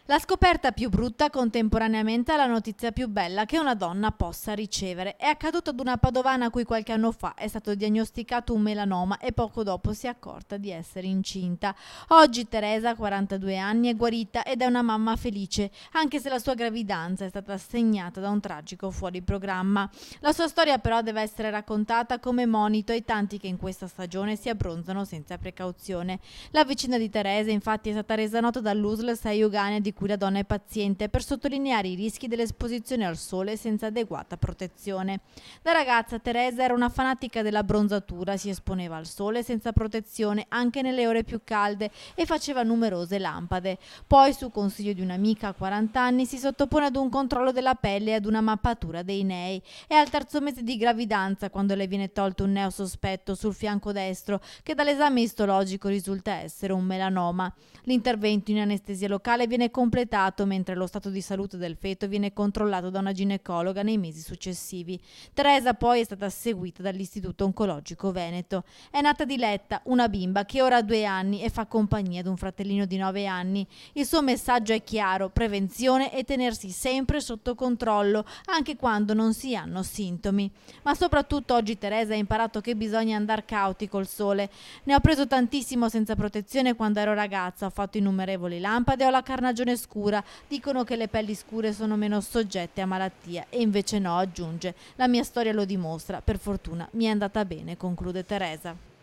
La scoperta più brutta contemporaneamente alla notizia più bella che una donna possa ricevere. È accaduto ad una padovana a cui qualche anno fa è stato diagnosticato un melanoma e poco dopo si è accorta di essere incinta. Oggi Teresa, 42 anni, è guarita ed è una mamma felice, anche se la sua gravidanza è stata segnata da un tragico fuori programma. La sua storia però deve essere raccontata come monito ai tanti che in questa stagione si abbronzano senza precauzione. La vicenda di Teresa infatti è stata resa nota dall'USL 6 Ugania di cui la donna è paziente per sottolineare i rischi dell'esposizione al sole senza adeguata protezione. Da ragazza Teresa era una fanatica della bronzatura, si esponeva al sole senza protezione anche nelle ore più calde e faceva numerose lampade. Poi, su consiglio di un'amica a 40 anni, si sottopone ad un controllo della pelle e ad una mappatura dei nei. È al terzo mese di gravidanza quando le viene tolto un neo sospetto sul fianco destro che dall'esame istologico risulta essere un melanoma. L'intervento in anestesia locale viene completato mentre lo stato di salute del feto viene controllato da una ginecologa nei mesi successivi. Teresa poi è stata seguita dall'Istituto Oncologico Veneto. È nata Diletta, una bimba che ora ha 2 anni e fa compagnia ad un fratellino di 9 anni. Il suo messaggio è chiaro: prevenzione e tenersi sempre sotto controllo, anche quando non si hanno sintomi. Ma soprattutto oggi Teresa ha imparato che bisogna andare cauti col sole. Ne ho preso tantissimo senza protezione quando ero ragazza, ho fatto innumerevoli lampade e ho la carnagione scura. Dicono che le pelli scure sono meno soggette a malattia e invece no, aggiunge. La mia storia lo dimostra, per fortuna mi è andata bene, conclude Teresa.